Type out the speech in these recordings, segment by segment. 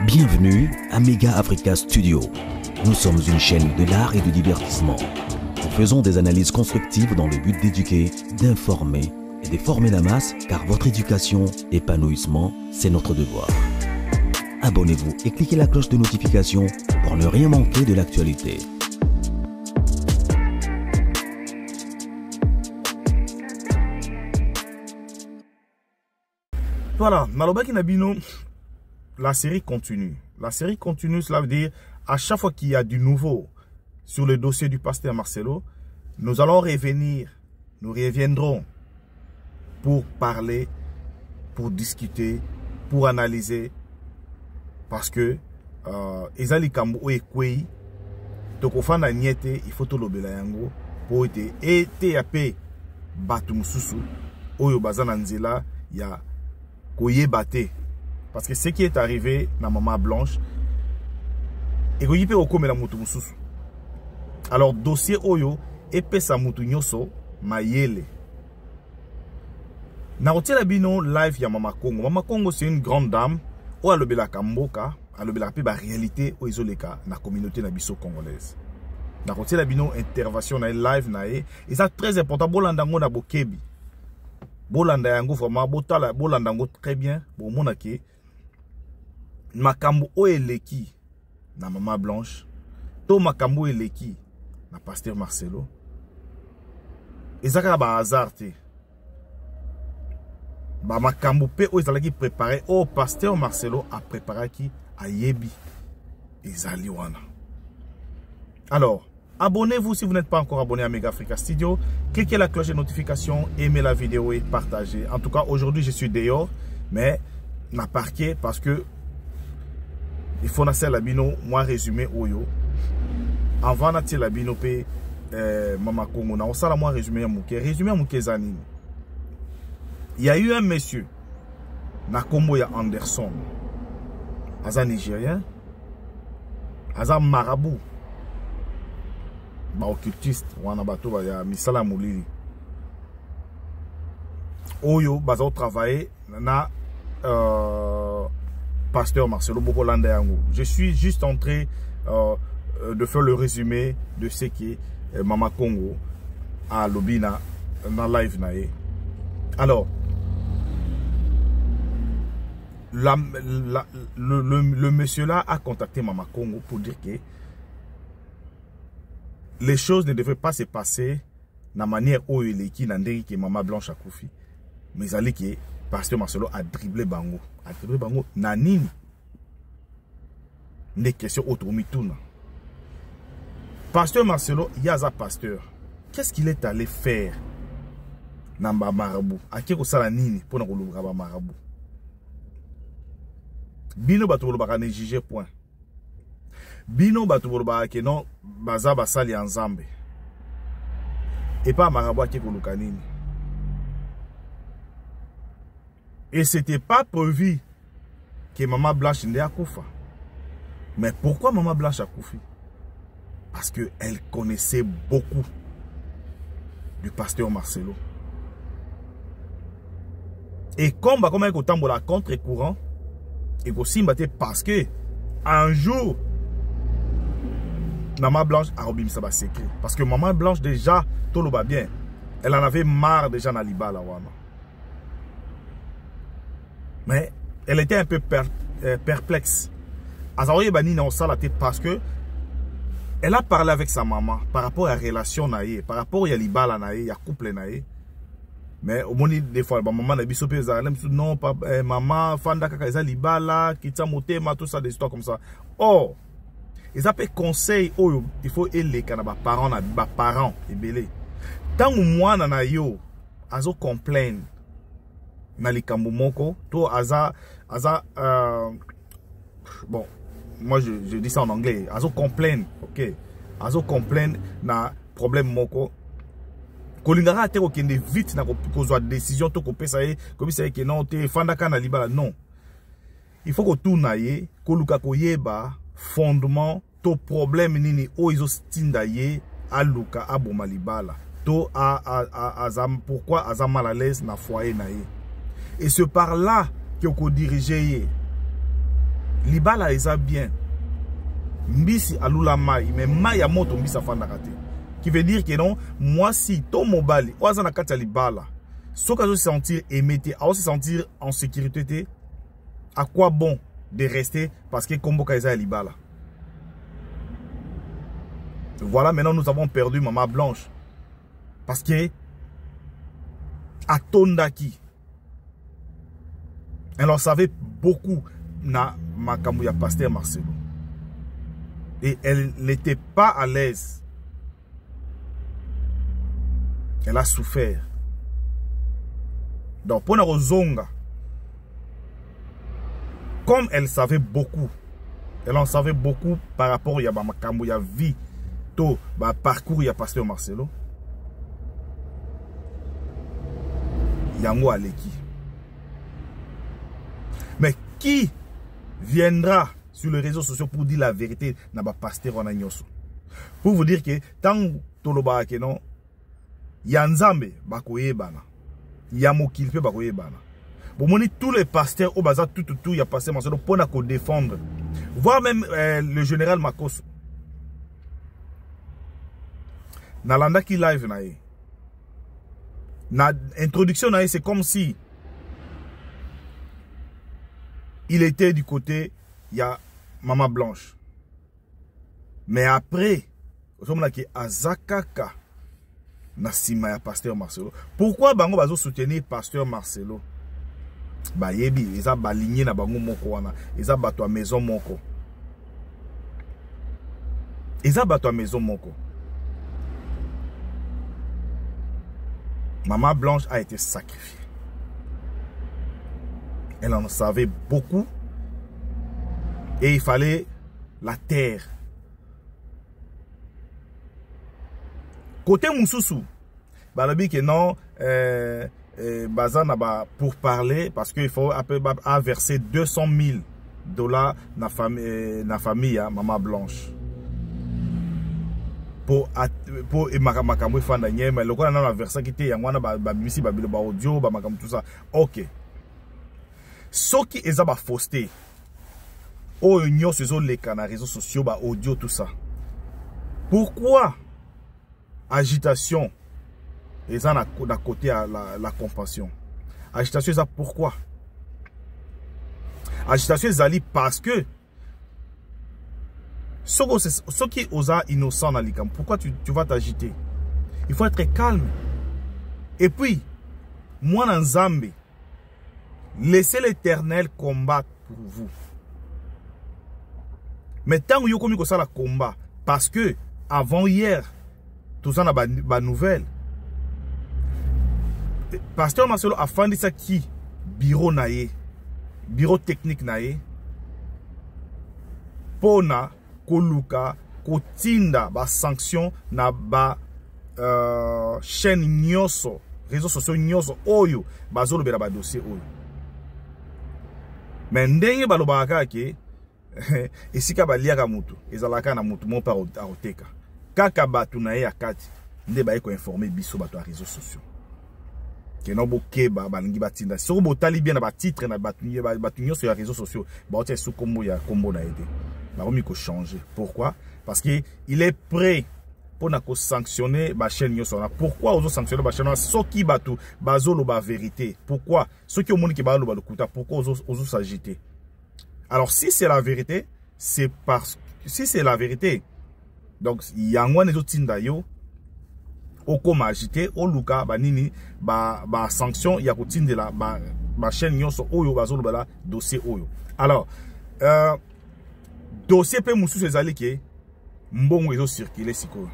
Bienvenue à Mega Africa Studio. Nous sommes une chaîne de l'art et du divertissement. Nous faisons des analyses constructives dans le but d'éduquer, d'informer et de former la masse, car votre éducation, épanouissement, c'est notre devoir. Abonnez-vous et cliquez la cloche de notification pour ne rien manquer de l'actualité. Voilà, Nalobaki Nabino, la série continue. La série continue, cela veut dire à chaque fois qu'il y a du nouveau sur le dossier du pasteur Marcelo, nous allons revenir, nous reviendrons pour parler, pour discuter, pour analyser. Parce que Ezali Kambo Ekwei, Tokofana Niete, il faut tout l'obéla yango pour être TAP Batumususu, Oyo Bazananzela, il y a Koye Bate. Parce que ce qui est arrivé dans Maman Blanche, et Koye Pe Okome la Mutumususu. Alors, dossier Oyo, Epe Samutu Nyoso, Mayele. Narotie la bino live ya Mama Congo. Mama Congo, c'est une grande dame. Ou à l'obéla Kamboka, à l'obéla Pe ba réalité ou isoleka na communauté na biso congolaise. Narotie la bino intervention na live na e. Et ça très important. Bolandango na bokebi. Bolanda yango vraiment botala bolandango très bien. Bon monake. Makambo o eleki na Maman Blanche. To makambo eleki na pasteur Marcelo. Ezaka ba hasard te. Ba makambo pe o ezalaki préparé au pasteur Marcelo a préparé qui a yebi ezali wana. Alors, abonnez-vous si vous n'êtes pas encore abonné à Mega Africa Studio. Cliquez la cloche de notification, aimez la vidéo et partagez. En tout cas, aujourd'hui, je suis dehors, mais n'a parqué parce que il faut na la bino moi résumé oyo. Avant na la bino pe Mama Congo na osala moi résumé à mouké zanini. Il y a eu un monsieur na kombo ya Anderson. Aza Nigérien. Aza marabout. Ba occultiste wana bato ba ya misala mulili. Oyo baza travailler na pasteur Marcelo Bokolanda yango. Je suis juste en train de faire le résumé de ce qui est Mama Congo à Lobina na live nae. Alors le monsieur là a contacté Mama Congo pour dire que les choses ne devraient pas se passer de la manière où il est qui n'a que Maman Blanche a koufi. Mais il a que pasteur Marcelo a dribblé Bango. A dribblé Bango. Nanine. Des questions autour de tout. Pasteur Marcelo, il y a un pasteur. Qu'est-ce qu'il est allé faire dans Marabout? À qui est-ce nini pour nous Marabout? Bino batolo baka ne juge point. Bino batolo baka ke non baza basali ensemble. Et pas Marabout qui koluka nini. Et c'était pas prévu que Maman Blanche n'ait akufa. Mais pourquoi Maman Blanche a koufi? Parce que elle connaissait beaucoup du pasteur Marcelo. Et comme elle est au la contre-courant, et aussi parce que un jour Maman Blanche a robi ça secret. Parce que Maman Blanche déjà tout le va bien. Elle en avait marre déjà dans l'Iba là. Mais elle était un peu perplexe. Parce que elle a parlé avec sa maman par rapport à la relation naïe, par rapport à l'Iba là naïe, à couple naïe. Mais au moins des fois maman na biso pe non maman fanda kaka eza libala kitsa motema tout ça des histoires comme ça. Oh ils appellent conseil oyo il faut aider kana ba parents na ba parents ebele tant mwana na yo azo complain na likambo moko to aza bon moi je dis ça en anglais azo complain OK azo complain na problème moko. Kolingara te okende vite na kozwa décision to kopesa ye komisa ke non te fandaka na libala non. Il faut que tout naie koluka koyeba fondement to problème nini o izo stinda ye aluka aboma libala to azam pourquoi azam mal à l'aise na foyer naie. Et c'est par là que ko diriger ye. libala eza bien. Mbisi alula mai, mais mai ya moto mbisi afanda kate. Qui veut dire que non, moi si ton mobali, oaza na kati ya libala, so ka se sentir aimé, à se sentir en sécurité, à quoi bon de rester parce que kombo ka eza ya libala. Voilà, maintenant nous avons perdu Maman Blanche. Parce que à Tondaki, elle en savait beaucoup na makambo ya Pasteur Marcelo. Et elle n'était pas à l'aise. Elle a souffert. Donc, pour Rozonga, comme elle savait beaucoup, elle en savait beaucoup par rapport à makambo ya vie, to ba parcours ya Pasteur Marcelo. Yango Aleki. Mais qui viendra sur les réseaux sociaux pour dire la vérité na ba pasteur wana nyoso? Pour vous dire que tant toloba ke non ya nzambe bakoyebana, ya mokilpe bakoyebana. Bon moni tous les pasteurs au bazar tout ya pasteur Marcelo pour na ko défendre. Voir même le général Makoso. Nalanda qui live na ye. Na introduction na ye c'est comme si il était du côté, il y a Maman Blanche. Mais après, on a dit Azakaka Nasima ya Pasteur Marcelo. Pourquoi bango bazo soutenir Pasteur Marcelo? Ba yebi, ils a baligné na bango moko wana, ils a bato a maison moko. Ils a bato a maison moko. Maman Blanche a été sacrifiée. Elle en savait beaucoup. Et il fallait la terre. Côté Moussoussou, balabi que non, Bazan pour parler, parce qu'il faut verser $200,000 dans la famille à Maman Blanche. Pour makambo fanda nyema le na versa qui était yangwana ba misi ba bilo ba audio ba makambo tout ça. OK. Ce qui est ba fausseté. Oh nyo ces les canaux réseaux sociaux ba audio tout ça. Pourquoi agitation et ça na côté à la compassion. Agitation ça pourquoi? Agitation zali parce que ce qui est innocent dans l'ikam, pourquoi tu vas t'agiter? Il faut être calme. Et puis, moi dans Zambé, laissez l'Éternel combattre pour vous. Mais tant que vous avez ça la combat, parce que avant hier, tout ça n'a pas nouvelle. Pasteur Marcelo a fait ça qui bureau naïe, bureau technique naïe, pona koluka kotinda ba sanction na ba chaîne nyoso réseaux sociaux nyoso oyo bazolo bela ba dossier oyo. Mais ndenge balobaka ke esika baliaka mutu ezalaka na mutu mon par aroteka kaka batu na ye akati nde ba eko informer biso bato a réseaux sociaux ke no bokeba balingi batinda so botali bien na ba titre na batu nyoso ya réseaux sociaux ba otia sous kombo ya kombo na ede. Il changer. Pourquoi? Parce qu'il est prêt pour sanctionner la chaîne. Pourquoi on sanctionner la chaîne? Ceux qui battent, bazolo ba vérité. Pourquoi? Ceux qui ont montré qui battent le kuta. Pourquoi on s'agiter? Alors si c'est la vérité, c'est parce que si c'est la vérité, donc il y a un autre tindayo. Au comme agité, au luka banini ba sanction il y a continue de la chaîne nyonso oyo bazolo bala dossier oyo. Alors dossier pe musu ezali ke mbongo ezo circuler siko.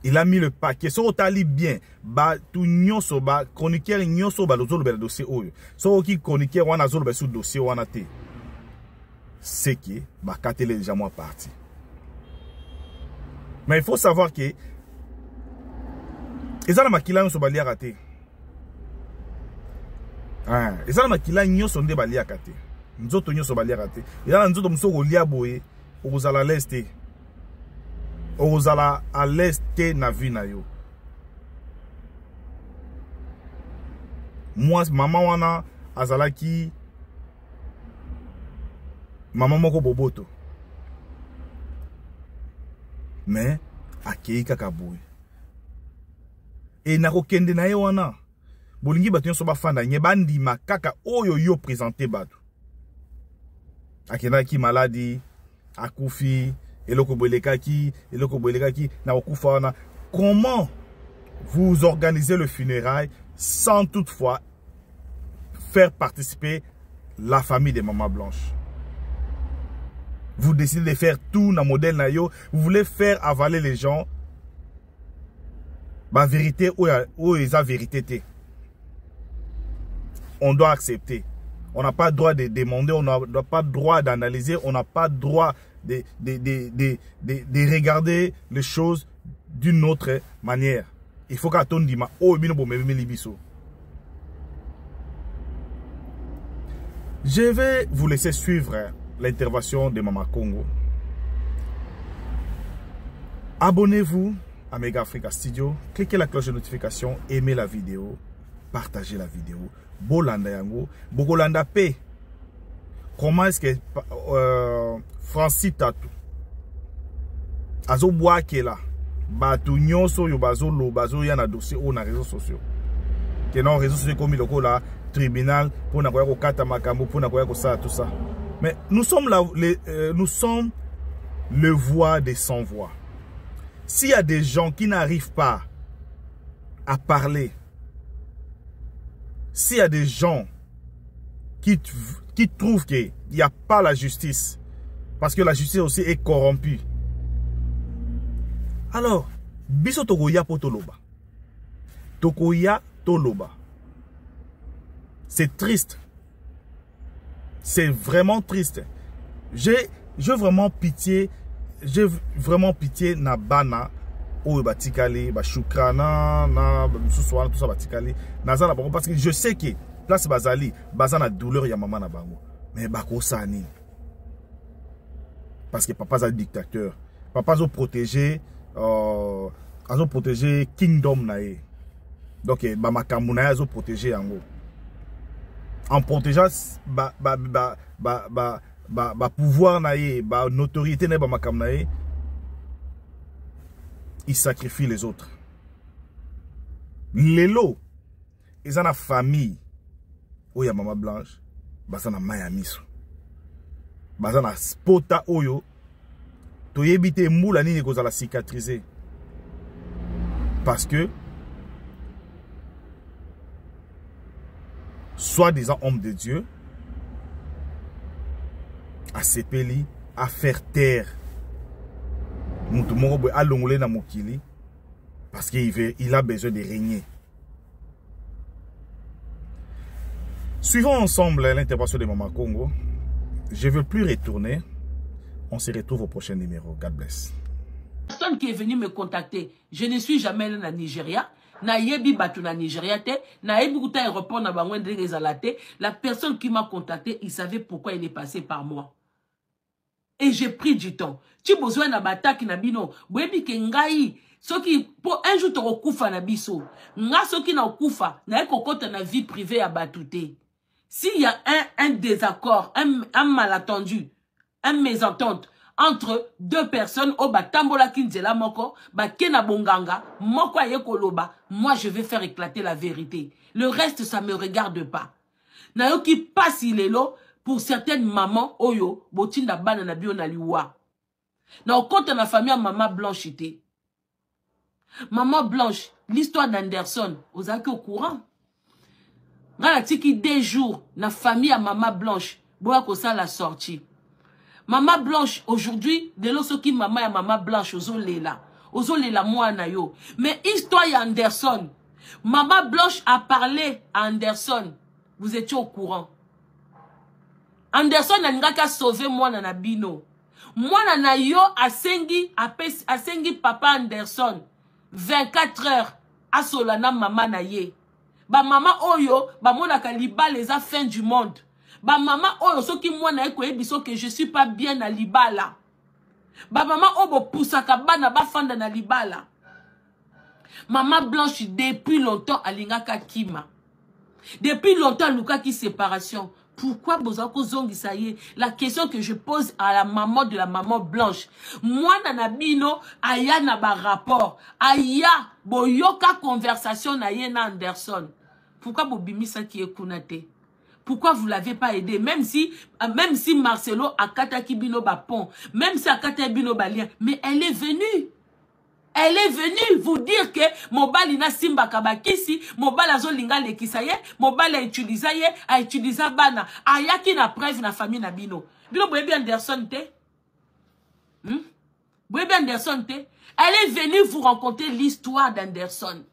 Il a mis le paquet. So otali bien ba tout nyonso ba chroniqueur nyonso ba lozolo bela dossier oyo. So ki chroniqueur wana zolo ba sous dossier wana te. C'est que ba katele déjà moi parti. Mais il faut savoir que ezala makila nyonso ba liaka te. Ezala makila nyonso nde ba liaka te. Nzoto nyoso baliaka te. Ezala nzoto musoko lia boye, okozala leste. Okozala à l'est na vie na yo. Moi maman wana azalaki Maman moko boboto. Mais akei kaka boy. Et nako kende na ye wana. Bolingi bato nyonso bafanda nye bandima kaka oyo yo présenter bato. Akena ki maladi, akufi, eloko bolekaki, na okufa wana. Comment vous organisez le funérail sans toutefois faire participer la famille de Maman Blanche? Vous décidez de faire tout dans le modèle nayo, vous voulez faire avaler les gens la vérité ou la vérité. On doit accepter. On n'a pas le droit de demander, on n'a pas le droit d'analyser, on n'a pas le droit de regarder les choses d'une autre manière. Il faut qu'à ton dima, oh, je vais vous laisser suivre l'intervention de Mama Congo. Abonnez-vous à Mega Africa Studio, cliquez la cloche de notification, aimez la vidéo, partagez la vidéo. Bolanda yango, Bokolanda P. Comment est-ce que Francis Tatou Azo bois qui est là, Batu nyonso yo bazo lo bazo yana dossier ou na réseaux sociaux. Que non réseaux sociaux comme le là tribunal pour na koya ko kata makambo pour na koya ko ça tout ça. Mais nous sommes là nous sommes le voix des sans voix. S'il y a des gens qui n'arrivent pas à parler, s'il y a des gens qui trouvent qu'il n'y a pas la justice, parce que la justice aussi est corrompue, alors, biso tokoya po toloba. Tokoya toloba. C'est triste. C'est vraiment triste. J'ai vraiment pitié. J'ai vraiment pitié na bana o batikali ba shukrana na mususuana tout ça batikali nazala bango parce que je sais que place bazali bazana douleur ya maman na bango mais bako sani parce que papa est dictateur, papa zo protéger kingdom nae, donc ba makambu na zo protéger yango en protégeant pouvoir nae, ba notoriété na ba makambu nae. Il sacrifie les autres. Lelo, ils ont la famille où il y a Maman Blanche, ils ont la Mayamiso. Ils ont la spota oyo, to yebite moula nini ko la cicatriser. Parce que, soi-disant homme de Dieu, à sepeli, à faire taire parce qu'il a besoin de régner. Suivons ensemble l'intervention de Maman Congo. Je ne veux plus retourner. On se retrouve au prochain numéro. God bless. Personne qui est venu me contacter, je ne suis jamais allé au Nigeria. Na yebi batu na Nigeria te, na yebi kuta aéroport na bangwen de rezalate. La personne qui m'a contacté, il savait pourquoi il est passé par moi. Et j'ai pris du temps. Tu besoin na bataki na bino. Bwebi ke ngai. Soki, pour un jour, tu okufa na biso. Nga soki na okufa, na ekokota na vie privée à batouté. S'il y a un désaccord, un malentendu, un mésentente entre deux personnes, au batambola kinzela moko, bakena bonganga, moko ayekoloba, moi je vais faire éclater la vérité. Le reste, ça me regarde pas. Na yo ki passe ilelo, pour certaines mamans, oyo, botinda bana na bio na liwa. Na okonte na famille à Maman Blanche ité. Maman Blanche, l'histoire d'Anderson, vous êtes au courant? Gala tiki des jours, na famille à Maman Blanche, boya ko ça la sortie. Maman Blanche, aujourd'hui, de l'osso qui maman et Maman Blanche, ozo lela moi na yo. Mais histoire ya Anderson, Maman Blanche a parlé à Anderson, vous étiez au courant. Anderson n'a sauvé moi na bino. Moi na yo asengi papa Anderson 24 heures à solana maman na ye. Ba maman oyo ba mona kaliba les fins du monde. Ba maman oyo soki moi na eko ebiso que je suis pas bien na libala. Ba maman obo pusaka bana ba fanda na libala. Maman Blanche depuis longtemps alingaka kima. Depuis longtemps luka ki séparation. Pourquoi Bozako Zongi ça y est? La question que je pose à la maman de la maman blanche. Moi, Nanabino, aya na ba rapport. Aya, boyoka conversation na ye na Anderson. Pourquoi Bobimisa qui est kunate? Pourquoi vous l'avez pas aidé? Même si Marcelo a kataki bino ba pont, même si a kataki bino ba lien, mais elle est venue. Elle est venue vous dire que mobile ina simba kabakisi, mobile azo linga lekisaye, mobile a utilisé bana. Ayaki na preuve na famille na bino. Bino boyebi Anderson te? Boyebi Anderson te? Elle est venue vous raconter l'histoire d'Anderson.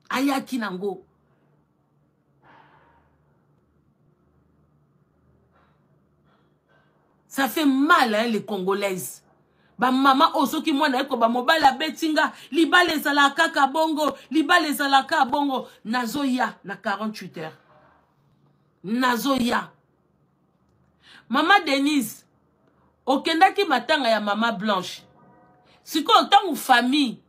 Ayaki nango. Ça fait mal, hein, les Congolaises. Ba maman osoki mwana eko ba mobala betinga libale ezalaka ka bongo libale ezalaka bongo nazoya na 48 heures nazoya. Mama Denise okendaki matanga ya mama Blanche siko ntango famille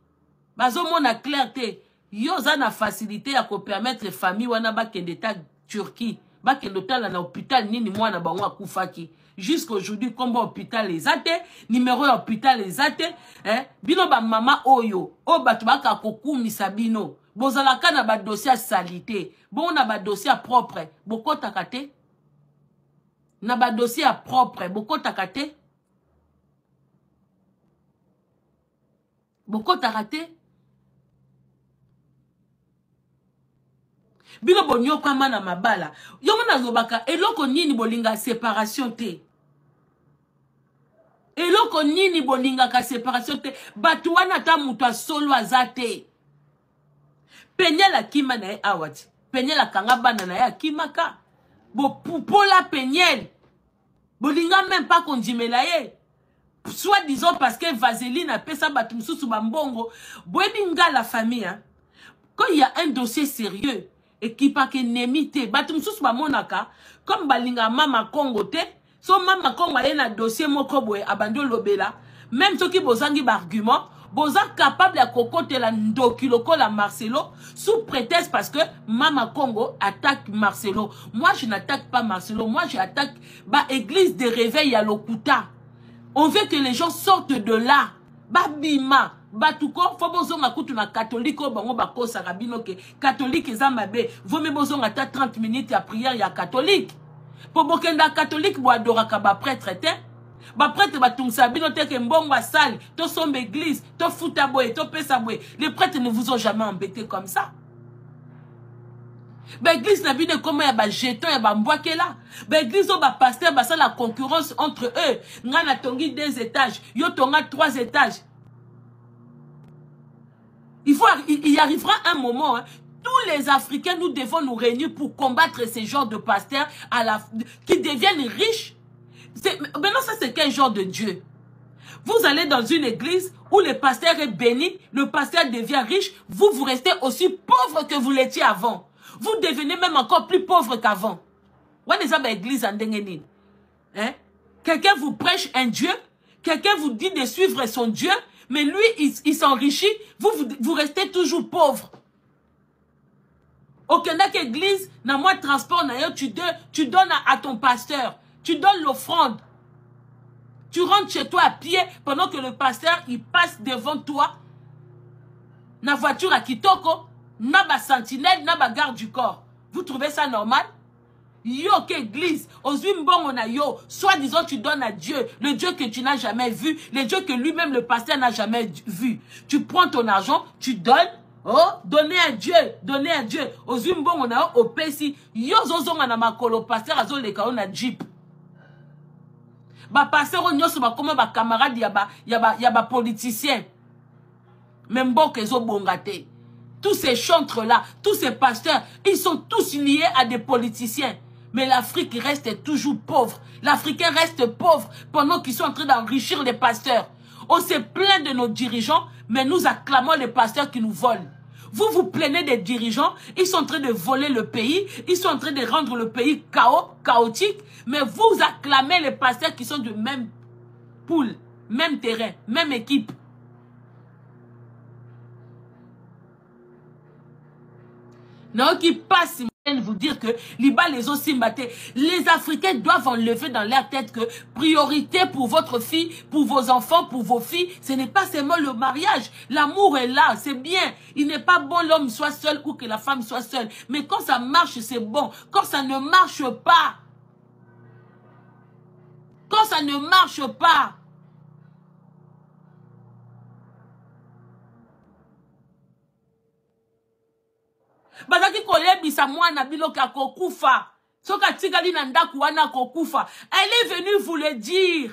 bazo mona clarté yo za na facilité ya ko permettre famille wana bakende ta Turquie bakende tala na hôpital nini mwana bango akufaki. Jusqu'aujourd'hui, comme hôpital les athées, numéro hôpital les athées, hein, bino ba mama oyo, o batubaka koku misabino, bozalaka na ba dossier salité, bon na ba dossier propre, boko takate, na ba dossier propre, boko takate, boko takate, bino bonyo kama na mabala, yongo na zobaka, eloko nini bolinga séparation te. Eloko nini bolinga ka séparation te. Batu wana ta mutu solo azate. Penye la kima na ye awati. Penye la kanga bana na ye kimaka. Bo poupola penyel. Bolinga même pas kondimela ye. Soit disons parce que Vaseline a pesa batu msusu bambongo. Boebinga la famille. Hein? Quand il y a un dossier sérieux et qui pa ke nemite. Batu msusu bamonaka. Comme balinga mama Congo te. So mama Congo a un dossier moko boye abando lobela. Même ceux qui bozangi argument, boza capable à cocoter la ndokiloko la Marcelo sous prétexte parce que mama Congo attaque Marcelo. Moi je n'attaque pas Marcelo, moi j'attaque ba église de réveil à Lokuta. On veut que les gens sortent de là. Babima batuko fo bozonga kutu na catholique bango bako sarabino ke catholique ezamabe. Vome bozonga ta 30 minutes à prière ya catholique. Pour bokenda catholique bo adoraka ba prêtre te ba prêtre ba tungsa bino te ke mbongo sali to sombe église to futa boye to pesa boye. Les prêtres ne vous ont jamais embêté comme ça. Ba église na bino comment ya ba jeton ya ba mbwake là. Ba église o ba pasteur ba ça la concurrence entre eux. Ngana tongi 2 étages, yo tonga 3 étages. Il y arrivera un moment hein, tous les Africains, nous devons nous réunir pour combattre ces genres de pasteurs qui deviennent riches. Maintenant, ça, c'est quel genre de Dieu? Vous allez dans une église où le pasteur est béni, le pasteur devient riche, vous restez aussi pauvre que vous l'étiez avant. Vous devenez même encore plus pauvre qu'avant. Hein? Quelqu'un vous prêche un Dieu, quelqu'un vous dit de suivre son Dieu, mais lui, il s'enrichit, vous restez toujours pauvre. Aucune église, na moi transport, tu donnes à ton pasteur. Tu donnes l'offrande. Tu rentres chez toi à pied pendant que le pasteur, il passe devant toi. Na voiture à Kitoko, na ba sentinelle, na ba garde du corps. Vous trouvez ça normal? Yo, qu'église, on a yo, soit disant tu donnes à Dieu, le Dieu que tu n'as jamais vu, le Dieu que lui-même le pasteur n'a jamais vu. Tu prends ton argent, tu donnes. Oh, donnez à Dieu, donnez à Dieu. Aux Zimbon, on a au Pessi. Yo, zozon, on a ma colo, pasteur, azo, les on a Jeep. Ba pasteur, on y a comment ba camarade, yaba politicien. Même bon que zo bongate. Tous ces chantres-là, tous ces pasteurs, ils sont tous liés à des politiciens. Mais l'Afrique reste toujours pauvre. L'Africain reste pauvre pendant qu'ils sont en train d'enrichir les pasteurs. On se plaint de nos dirigeants, mais nous acclamons les pasteurs qui nous volent. Vous vous plaignez des dirigeants, ils sont en train de voler le pays, ils sont en train de rendre le pays chaotique, mais vous acclamez les pasteurs qui sont de même poule, même terrain, même équipe. Non, qui passe vous dire que Liba les aussi maté. Les Africains doivent enlever dans leur tête que priorité pour votre fille, pour vos enfants, pour vos filles, ce n'est pas seulement le mariage. L'amour est là, c'est bien. Il n'est pas bon l'homme soit seul ou que la femme soit seule. Mais quand ça marche, c'est bon. Quand ça ne marche pas, quand ça ne marche pas, bazaki kolebisa mwana biloka kokufa. Soka tikali na ndaku wana kokufa. Elle est venue vous le dire.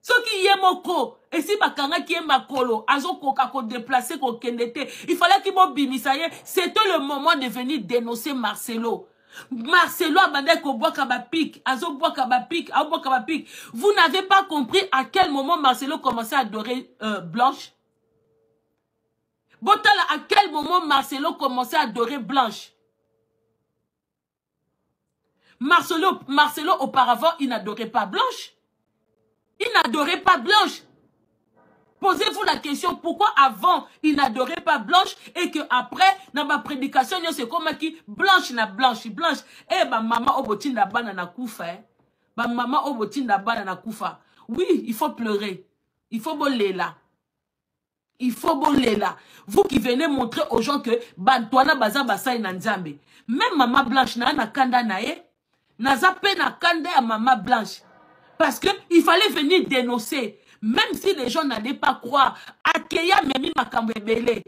Soki yemoko, et si bakanga ki makolo, azo koka ko déplacer ko kendete, il fallait qu'il bimisa ye, c'était le moment de venir dénoncer Marcelo. Marcelo abandait ko boka ba pic, azo boka ba pic, a boka ba pic. Vous n'avez pas compris à quel moment Marcelo commençait à adorer Blanche? Botala, à quel moment Marcelo commençait à adorer Blanche? Marcelo, auparavant, il n'adorait pas Blanche. Il n'adorait pas Blanche. Posez-vous la question, pourquoi avant, il n'adorait pas Blanche et que après, dans ma prédication, c'est comme qui Blanche na Blanche. Eh, ma maman obotin na banana koufa. Ma maman obotin na banana koufa. Oui, il faut pleurer. Il faut boler là. Il faut boler là. Vous qui venez montrer aux gens que Bantoana Baza Basa et Nanzambe. Même Maman Blanche na kanda nae. Naza pe na kanda à Maman Blanche. Parce que il fallait venir dénoncer. Même si les gens n'allaient pas croire. Akeya memi makambebele.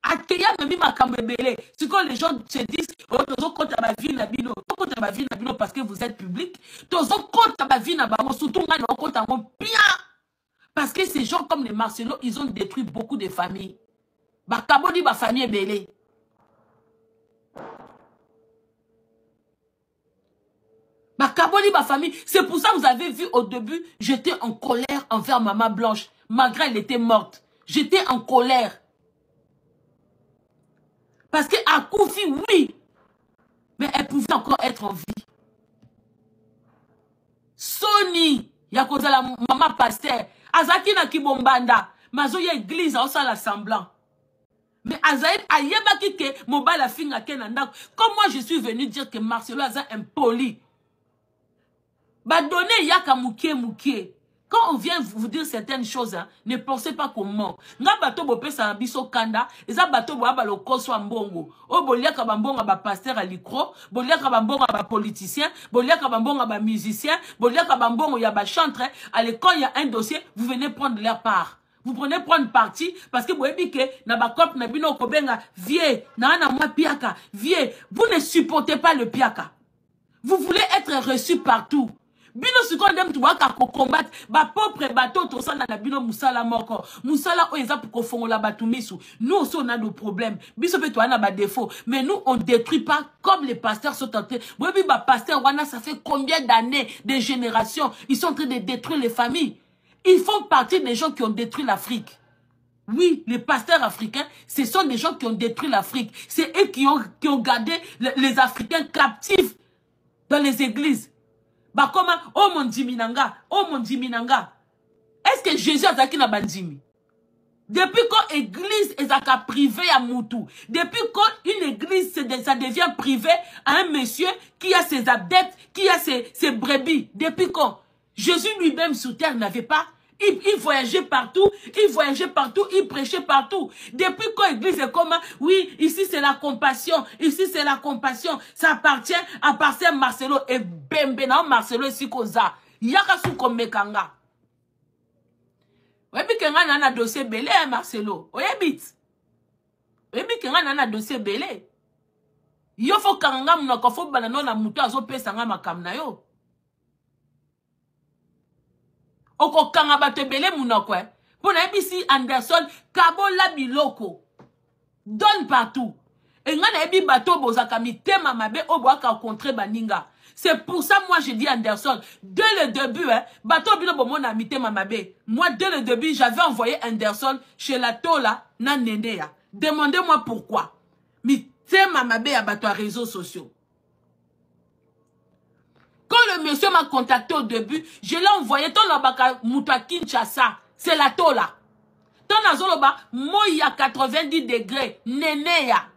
Akeya memi makambebele. C'est quand les gens se disent, oh, tozo compte à ma vie na bino. Compte à ma vie na bino parce que vous êtes public. Tozo compte à ma vie na bano. Surtout nga non compte à mon bien. Parce que ces gens comme les Marcelo, ils ont détruit beaucoup de familles. Bakabodi ba famille belé. Bakabodi ba famille. C'est pour ça que vous avez vu au début, j'étais en colère envers Maman Blanche. Malgré elle était morte. J'étais en colère. Parce que à Koufi, oui. Mais elle pouvait encore être en vie. Sony, Yakoza la Maman Pasteur. Azaki na kibombanda, mazoya église a osa l'assemblant. Mais Azaïd ayebaki ke mobile a finga kenanda. Comme moi je suis venu dire que Marcelo Aza impoli. Ba donner yaka mouké. Quand on vient vous dire certaines choses, hein, ne pensez pas comment. Nga bato bope sa biso kanda, eza bato bo aba lokoso mbongo. O boliaka bambonga ba pasteur à l'icro, boliaka bambonga ba politicien, boliaka bambonga ba musicien, boliaka bambongo ya ba chantre. À l'école il y a un dossier, vous venez prendre leur part. Vous prenez prendre parti parce que vous voyez que na ba cop na bino kobenga vie na na moi piaka vie. Vous ne supportez pas le piaka. Vous voulez être reçu partout. Bino sikondem tuwaka ko combattre ba propre bateau to sana na bino musala moko musala o eza pour kofongola batumisu. Nous aussi on a nos problèmes biso pe to na ba défaut mais nous on détruit pas comme les pasteurs sont tentés. Oui ba pasteur wana ça fait combien d'années, des générations ils sont en train de détruire les familles. Ils font partie des gens qui ont détruit l'Afrique. Oui, les pasteurs africains, ce sont des gens qui ont détruit l'Afrique. C'est eux qui ont gardé les Africains captifs dans les églises. Bah comment, oh mon Diminanga. Est-ce que Jésus a zaki na bandimi? Depuis quand église est à privé à Moutou? Depuis quand une église ça devient privé à un monsieur qui a ses adeptes, qui a ses brebis? Depuis quand? Jésus lui-même sur terre n'avait pas. Il voyageait partout, il prêchait partout. Depuis quand l'église est comme, oui, ici c'est la compassion, ça appartient à pasteur Marcelo et Bembena Marcelo et Sikoza. Yakasu Komekanga. Webi kenga nana dossier belé, Marcelo. Oyebit. Webi kenga nana dossier belé. Yo fo kanga mnoko fo banano na muto azo pesa nga makamna yo. Oko kanga bato belé munoko. Pour n'ebisi Anderson, kabola biloko. Donne partout. Et nga na ebi bato bozaka mitema mabe oboaka contre baninga. C'est pour ça, moi, je dis Anderson, dès le début, hein, bato bilo bomona mitema mabe. Moi, dès le début, j'avais envoyé Anderson chez la Tola, na Nenea. Demandez-moi pourquoi. Mitema mabe à bato à réseaux sociaux. Quand le monsieur m'a contacté au début, je l'ai envoyé ton labaka Mouta Kinshasa. C'est la Tola. Ton azoloba, moya 90 degrés, Nenea.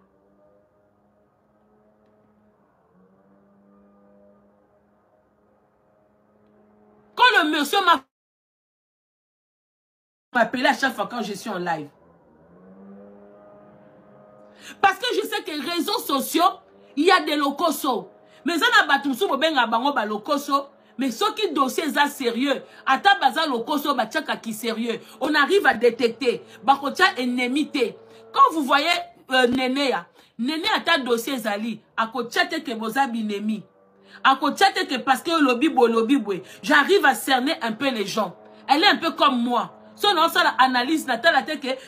le monsieur m'a appelé à chaque fois quand je suis en live. Parce que je sais que les réseaux sociaux, il y a des locosos. Mais ça n'a pas tout ça, mais ceux qui dossiers sont sérieux, à ta base locoso, qui sérieux, on arrive à détecter. Bakotia enémité. Quand vous voyez Néné a ta dossier zali, à côté que vous avez ennemi. À côté que parce que lobby, j'arrive à cerner un peu les gens. Elle est un peu comme moi. Son analyse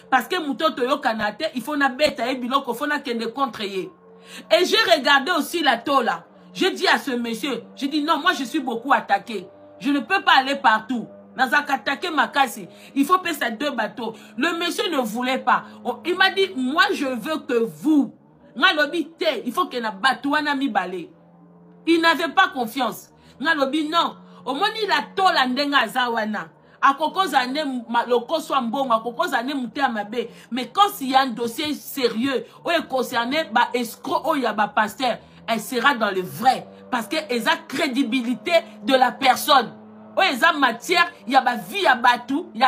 parce que mouton toyo kanate, il faut na bête et biloko, il faut na kende contre ye. Et j'ai regardé aussi la tola. J'ai dit à ce monsieur, j'ai dit non, moi je suis beaucoup attaqué. Je ne peux pas aller partout. Attaquer ma casse, il faut payer ces 2 bateaux. Le monsieur ne voulait pas. Il m'a dit, moi je veux que vous, il faut que na bateau na mi balé. Il n'avait pas confiance. Ngalobi non. Au moins il a tola ndenga zawana. À cause ane loko soit mbongo, à cause ane mouté à mabe. Mais quand il y a un dossier sérieux, ou est concerné, bah escroc, ou y a bah pasteur, elle sera dans le vrai. Parce que elle a crédibilité de la personne. Ou elle a matière, il y a bah vie à batou, il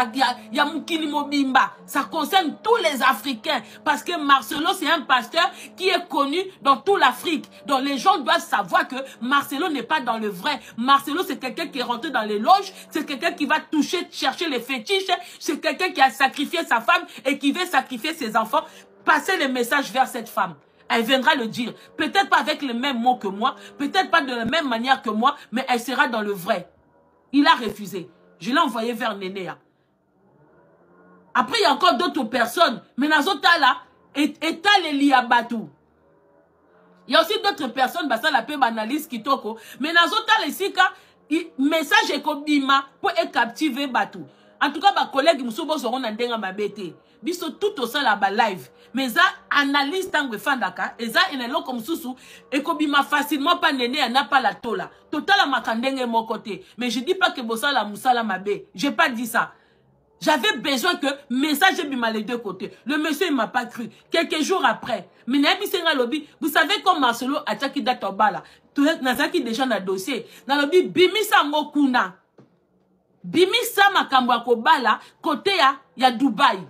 y a moukini mobimba. Ça concerne tous les Africains. Parce que Marcelo, c'est un pasteur qui est connu dans toute l'Afrique. Donc les gens doivent savoir que Marcelo n'est pas dans le vrai. Marcelo, c'est quelqu'un qui est rentré dans les loges. C'est quelqu'un qui va toucher, chercher les fétiches. C'est quelqu'un qui a sacrifié sa femme et qui veut sacrifier ses enfants. Passez les messages vers cette femme. Elle viendra le dire. Peut-être pas avec les mêmes mots que moi. Peut-être pas de la même manière que moi. Mais elle sera dans le vrai. Il a refusé. Je l'ai envoyé vers Nénéa. Après, il y a encore d'autres personnes. Mais Nazota là, état les liabatou. Il y a aussi d'autres personnes, ça la paix analyse qui toko. Mais Nazota les sika, message est comme bima pour captiver batou. En tout cas, ma collègue Moussoubo seront dans denga mabete. Biso tout au sein là bas live. Mais ça analyse tangue fandaka et ça il est là comme sousou et comme bima facilement pas Néné n'a pas la tola. Total makandenge mon côté. Mais je dis pas que bossa la moussala mabé. J'ai pas dit ça. J'avais besoin que message bima les 2 côtés. Le monsieur il m'a pas cru. Quelques jours après, mais Nabisenga lobby, vous savez comme Marcelo a qui date au bala. Tout nazaki déjà dans dossier. Dans lobby bimisa ngokuna. Bimisa makambo akobala côté ya Dubaï.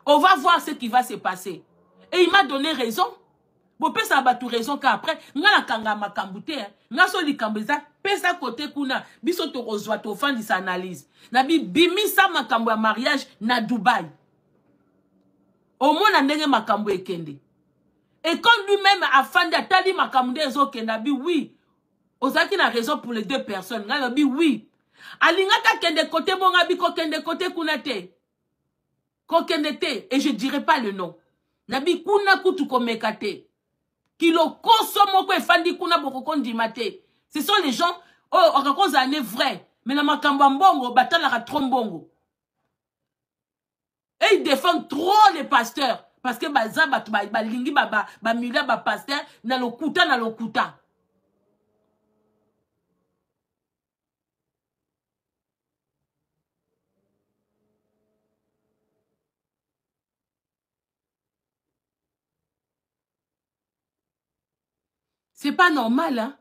On va voir ce qui va se passer. Et il m'a donné raison. Bon, ça va tout raison qu'après, nga kanga makambute, nga so li kambeza, pesa côté kuna, biso to rozwa to fan dis analyse. Nabi bimi sa makambo ya mariage na Dubaï. Au moins na ndenge makambo ekende. Et quand lui-même a fandi atali makambo ezo kendabi oui. Ozaki na raison pour les 2 personnes. Nga nabi oui. Alingaka kende côté bon ngabi ko kende côté kuna te. Et je ne dirai pas le nom. Nabi kuna kutu komekate. Kilo konsomo ko fandi kuna bokoko ndimate. Ce sont les gens oh okakoza ane vrai. Mais na makamba mbongo batala ka trombongo. Et ils défendent trop les pasteurs parce que baza batu ba lingi ba mila ba pasteur na lokuta. C'est pas normal, hein.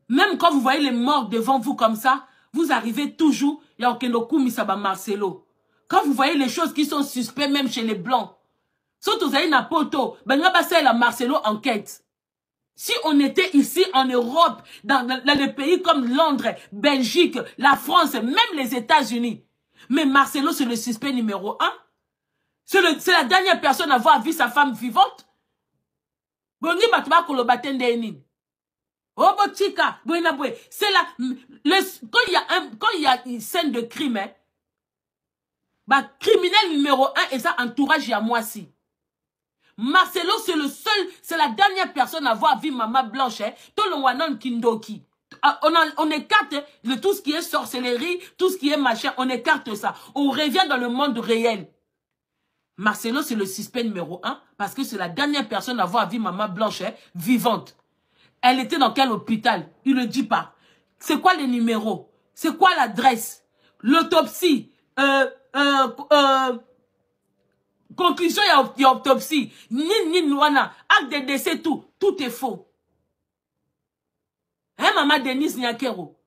Même quand vous voyez les morts devant vous comme ça, vous arrivez toujours, il y a Okenoku Misaba Marcelo. Quand vous voyez les choses qui sont suspectes, même chez les Blancs, surtout vous avez une poto, ben la Marcelo enquête. Si on était ici en Europe, dans les pays comme Londres, Belgique, la France, même les États-Unis, mais Marcelo c'est le suspect numéro 1. C'est la dernière personne à avoir vu sa femme vivante. C'est là, quand il y a une scène de crime, hein, bah, criminel numéro 1 et ça entourage à moi si. Marcelo, c'est le seul, c'est la dernière personne à avoir vu Maman Blanche, hein, tout le Wanon Kindoki. On écarte tout ce qui est sorcellerie, tout ce qui est machin, on écarte ça. On revient dans le monde réel. Marcelo, c'est le suspect numéro 1 parce que c'est la dernière personne à avoir vu Maman Blanche vivante. Elle était dans quel hôpital? Il ne le dit pas. C'est quoi les numéros? C'est quoi l'adresse? L'autopsie? Conclusion, il y a autopsie. Acte de décès, tout est faux. Hein, Maman Denise Nyakero?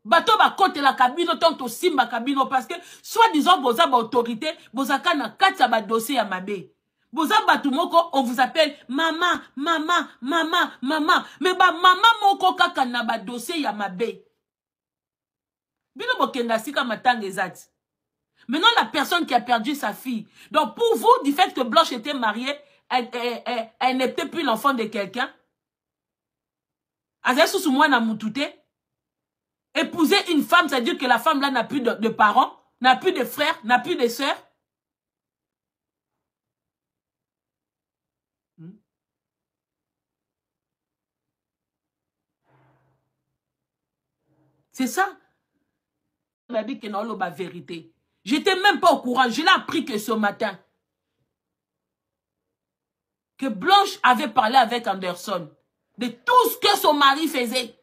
Bato ba kote la cabine, tonto simba cabine, parce que, soi-disant, boza ba autorité, boza kana katsa ba dossier ya mabe. Boza batu moko, on vous appelle maman, maman, maman, maman. Mais ba maman moko kaka na ba dossier ya mabe. Bino bokenda sika matang ezati. Maintenant, la personne qui a perdu sa fille. Donc, pour vous, du fait que Blanche était mariée, elle n'était plus l'enfant de quelqu'un. Épouser une femme, c'est-à-dire que la femme là n'a plus de parents, n'a plus de frères, n'a plus de sœurs. C'est ça. La vérité. J'étais même pas au courant. Je l'ai appris que ce matin. Que Blanche avait parlé avec Anderson. De tout ce que son mari faisait.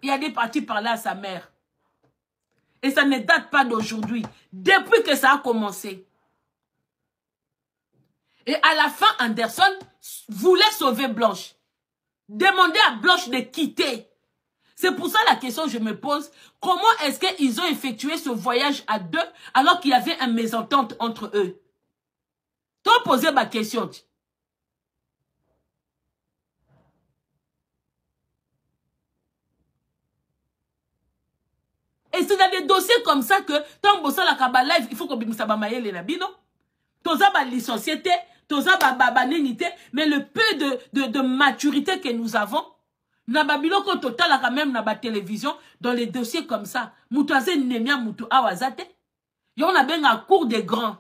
Il a des parties parler à sa mère. Et ça ne date pas d'aujourd'hui. Depuis que ça a commencé. Et à la fin, Anderson voulait sauver Blanche. Demander à Blanche de quitter. C'est pour ça la question que je me pose. Comment est-ce qu'ils ont effectué ce voyage à deux alors qu'il y avait une mésentente entre eux? Toi, posez ma question. Et c'est dans des dossiers comme ça que, tant que ça la kabala, il faut que ça bamaye les nabino. Toza ba licenciété, toza ba nénité, mais le peu de maturité que nous avons, na babiloko total la quand même na ba télévision, dans les dossiers comme ça, mutaze nemia mutu awazate, yon a ben à cours des grands.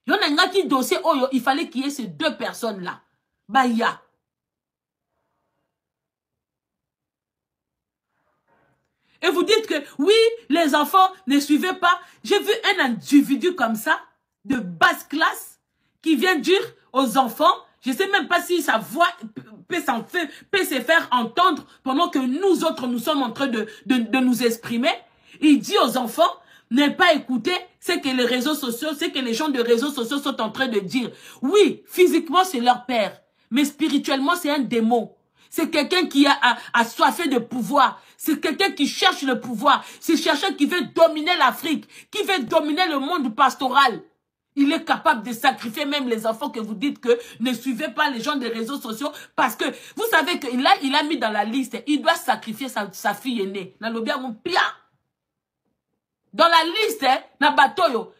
Yon a un qui dossier, oh, il fallait qu'il y ait ces deux personnes-là. Baya. Et vous dites que, oui, les enfants ne suivaient pas. J'ai vu un individu comme ça, de basse classe, qui vient dire aux enfants, je ne sais même pas si sa voix peut se faire entendre pendant que nous autres, nous sommes en train de nous exprimer. Il dit aux enfants, ne pas écouter ce que les réseaux sociaux, ce que les gens de réseaux sociaux sont en train de dire. Oui, physiquement, c'est leur père. Mais spirituellement, c'est un démon. C'est quelqu'un qui a assoiffé de pouvoir. C'est quelqu'un qui cherche le pouvoir. C'est quelqu'un qui veut dominer l'Afrique, qui veut dominer le monde pastoral. Il est capable de sacrifier même les enfants que vous dites que ne suivez pas les gens des réseaux sociaux parce que vous savez qu'il a mis dans la liste, il doit sacrifier sa fille aînée. Dans la liste, na batoyo,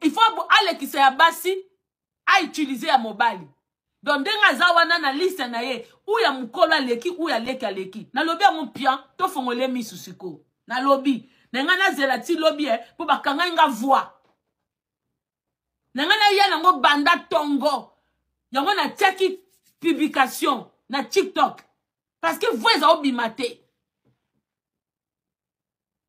il faut aller qui s'est à utiliser à mobile. Donc, denga wana na liste na ye, ou ya mukola leki, ou ya leka leki. Na lobi ya mpian, to fongole mi susiko. Na lobi. Nenga na zelati lobi pou bakanga nga voix. Nenga na ya nango banda tongo. Yango na tchaki publication, na TikTok. Parce que vous avez obimate.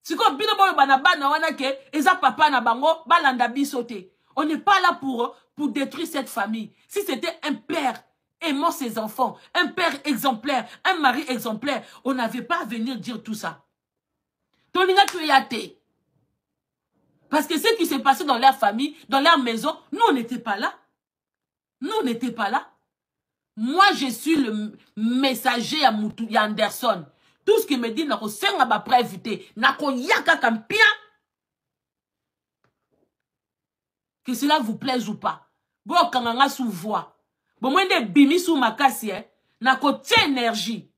Siko bino boyo bana wana ke, eza papa na bango, balanda bisote. On n'est pas là pour détruire cette famille. Si c'était un père aimant ses enfants, un père exemplaire, un mari exemplaire, on n'avait pas à venir dire tout ça. Parce que ce qui s'est passé dans leur famille, dans leur maison, nous, on n'était pas là. Nous, on n'était pas là. Moi, je suis le messager à Anderson. Tout ce qu'il me dit, n'a pas senga ba éviter, n'a pas yaka kampia. Que cela vous plaise ou pas. Bon, quand on a sous voix. Bon, moi, des bimi sous ma casse, n'a côté énergie.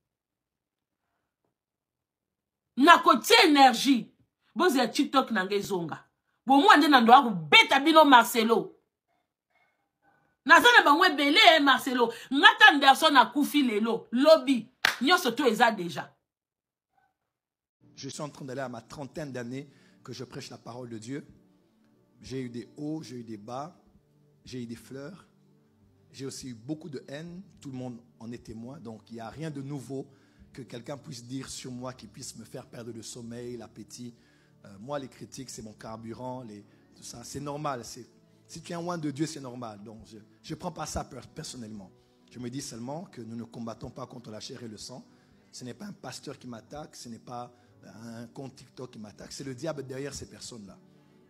N'a côté énergie. Bon, c'est TikTok n'a zonga. Bon, moi, on doit vous bêta bino Marcelo. N'a zone ba mwe belé Marcelo. Ngata Anderson a koufi lelo. Lobby. Nyo soto eza déjà. Je suis en train d'aller à ma 30aine d'années que je prêche la parole de Dieu. J'ai eu des hauts, j'ai eu des bas, j'ai eu des fleurs. J'ai aussi eu beaucoup de haine. Tout le monde en est témoin. Donc, il n'y a rien de nouveau que quelqu'un puisse dire sur moi qui puisse me faire perdre le sommeil, l'appétit. Moi, les critiques, c'est mon carburant, tout ça. C'est normal. Si tu es un oint de Dieu, c'est normal. Donc, je ne prends pas ça personnellement. Je me dis seulement que nous ne combattons pas contre la chair et le sang. Ce n'est pas un pasteur qui m'attaque, ce n'est pas un compte TikTok qui m'attaque. C'est le diable derrière ces personnes-là.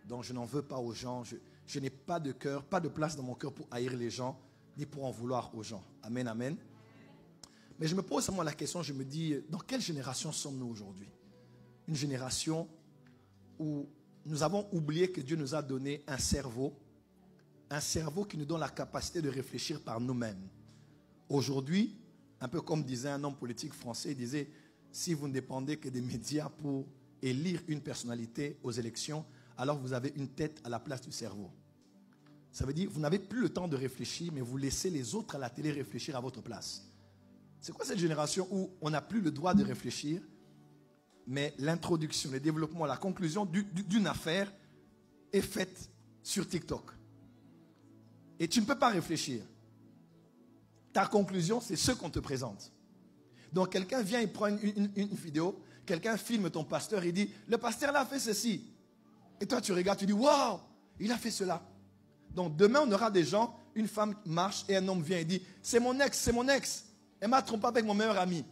Donc, je n'en veux pas aux gens. Je n'ai pas de cœur, pas de place dans mon cœur pour haïr les gens, ni pour en vouloir aux gens. Amen, amen. Mais je me pose seulement la question, je me dis, dans quelle génération sommes-nous aujourd'hui? Une génération où nous avons oublié que Dieu nous a donné un cerveau qui nous donne la capacité de réfléchir par nous-mêmes. Aujourd'hui, un peu comme disait un homme politique français, il disait, si vous ne dépendez que des médias pour élire une personnalité aux élections, alors vous avez une tête à la place du cerveau. Ça veut dire, vous n'avez plus le temps de réfléchir, mais vous laissez les autres à la télé réfléchir à votre place. C'est quoi cette génération où on n'a plus le droit de réfléchir, mais l'introduction, le développement, la conclusion d'une affaire est faite sur TikTok. Et tu ne peux pas réfléchir. Ta conclusion, c'est ce qu'on te présente. Donc quelqu'un vient, il prend une vidéo, quelqu'un filme ton pasteur, il dit, le pasteur là a fait ceci. Et toi tu regardes, tu dis, waouh, il a fait cela. Donc demain on aura des gens, une femme marche et un homme vient et dit, c'est mon ex. Elle m'a trompé avec mon meilleur ami.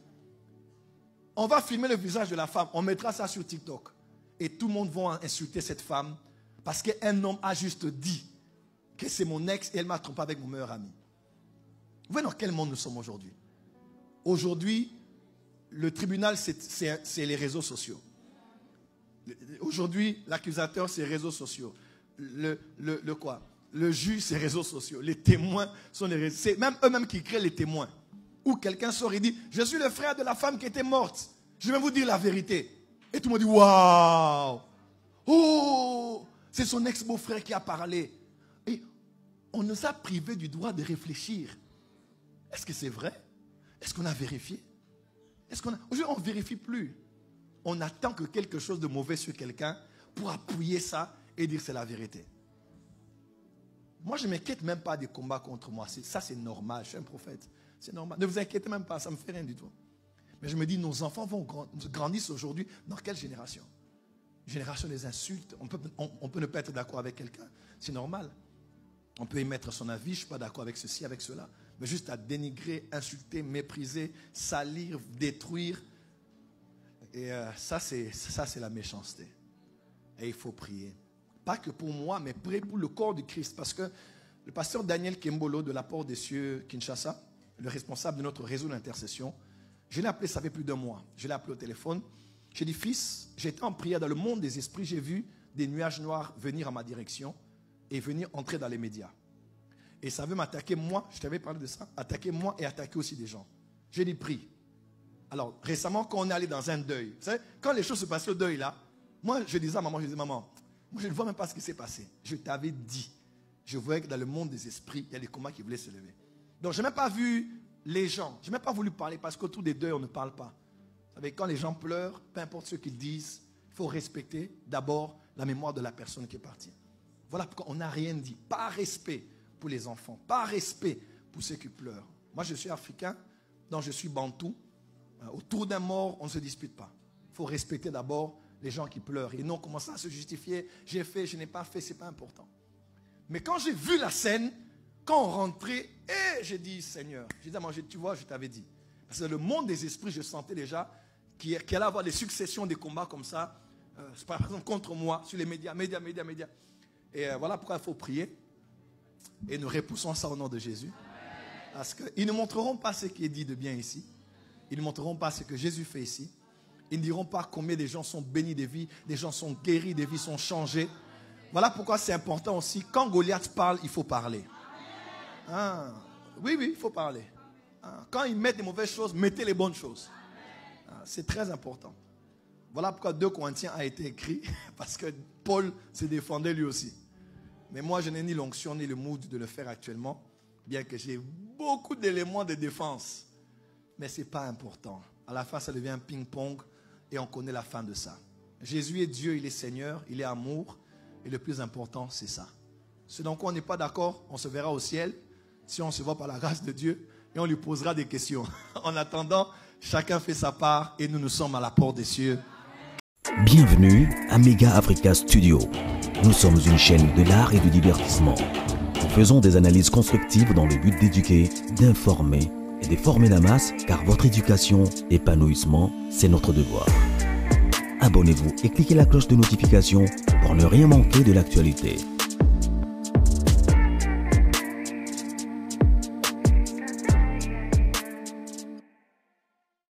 On va filmer le visage de la femme, on mettra ça sur TikTok. Et tout le monde va insulter cette femme parce qu'un homme a juste dit que c'est mon ex et elle m'a trompé avec mon meilleur ami. Vous voyez dans quel monde nous sommes aujourd'hui? Aujourd'hui, le tribunal, c'est les réseaux sociaux. Aujourd'hui, l'accusateur, c'est les réseaux sociaux. Le juge, c'est les réseaux sociaux. Les témoins sont les réseaux. C'est même eux-mêmes qui créent les témoins. Ou quelqu'un sort et dit, je suis le frère de la femme qui était morte. Je vais vous dire la vérité. Et tout le monde dit, waouh! Oh! C'est son ex-beau-frère qui a parlé. Et on nous a privés du droit de réfléchir. Est-ce que c'est vrai? Est-ce qu'on a vérifié? Aujourd'hui, on ne vérifie plus. On attend que quelque chose de mauvais sur quelqu'un pour appuyer ça et dire c'est la vérité. Moi, je ne m'inquiète même pas des combats contre moi. Ça, c'est normal. Je suis un prophète. C'est normal. Ne vous inquiétez même pas. Ça ne me fait rien du tout. Mais je me dis, nos enfants grandissent aujourd'hui dans quelle génération? Une génération des insultes. On peut ne pas être d'accord avec quelqu'un. C'est normal. On peut émettre son avis. Je ne suis pas d'accord avec ceci, avec cela. Mais juste à dénigrer, insulter, mépriser, salir, détruire. Et ça, c'est la méchanceté. Et il faut prier. Pas que pour moi, mais prier pour le corps du Christ. Parce que le pasteur Daniel Kembolo de l'apport des cieux Kinshasa, le responsable de notre réseau d'intercession, je l'ai appelé, ça fait plus d'1 mois. Je l'ai appelé au téléphone. J'ai dit, fils, j'étais en prière dans le monde des esprits. J'ai vu des nuages noirs venir à ma direction et venir entrer dans les médias. Et ça veut m'attaquer moi, je t'avais parlé de ça, attaquer moi et attaquer aussi des gens. J'ai dit, prie. Alors, récemment, quand on est allé dans un deuil, vous savez, quand les choses se passaient au deuil là, moi, je disais à maman, maman, moi, je ne vois même pas ce qui s'est passé. Je t'avais dit. Je voyais que dans le monde des esprits, il y a des combats qui voulaient se lever. Donc, je n'ai même pas vu les gens. Je n'ai même pas voulu parler parce qu'autour des deuils, on ne parle pas. Vous savez, quand les gens pleurent, peu importe ce qu'ils disent, il faut respecter d'abord la mémoire de la personne qui est partie. Voilà pourquoi on n'a rien dit. Pas respect pour les enfants. Pas respect pour ceux qui pleurent. Moi, je suis africain, donc je suis bantou. Autour d'un mort, on ne se dispute pas. Il faut respecter d'abord les gens qui pleurent et non commencer à se justifier. J'ai fait, je n'ai pas fait, ce n'est pas important. Mais quand j'ai vu la scène, quand on rentrait, j'ai dit, Seigneur, j'ai dit à manger, tu vois, je t'avais dit. Parce que le monde des esprits, je sentais déjà qu'il allait avoir des successions des combats comme ça, par exemple contre moi, sur les médias. Et voilà pourquoi il faut prier. Et nous repoussons ça au nom de Jésus. Parce qu'ils ne montreront pas ce qui est dit de bien ici. Ils ne montreront pas ce que Jésus fait ici. Ils ne diront pas combien des gens sont bénis des vies, des gens sont guéris, des vies sont changées. Voilà pourquoi c'est important aussi. Quand Goliath parle, il faut parler. Ah, oui, il faut parler. Ah, quand ils mettent des mauvaises choses, mettez les bonnes choses. Ah, c'est très important. Voilà pourquoi 2 Corinthiens a été écrit, parce que Paul se défendait lui aussi. Mais moi, je n'ai ni l'onction ni le mood de le faire actuellement, bien que j'ai beaucoup d'éléments de défense. Mais ce n'est pas important. À la fin, ça devient un ping-pong et on connaît la fin de ça. Jésus est Dieu, il est Seigneur, il est amour. Et le plus important, c'est ça. Ce dont on n'est pas d'accord, on se verra au ciel, si on se voit par la grâce de Dieu, et on lui posera des questions. En attendant, chacun fait sa part et nous sommes à la porte des cieux. Bienvenue à Mega Africa Studio. Nous sommes une chaîne de l'art et du divertissement. Nous faisons des analyses constructives dans le but d'éduquer, d'informer et de former la masse, car votre éducation, épanouissement, c'est notre devoir. Abonnez-vous et cliquez la cloche de notification pour ne rien manquer de l'actualité.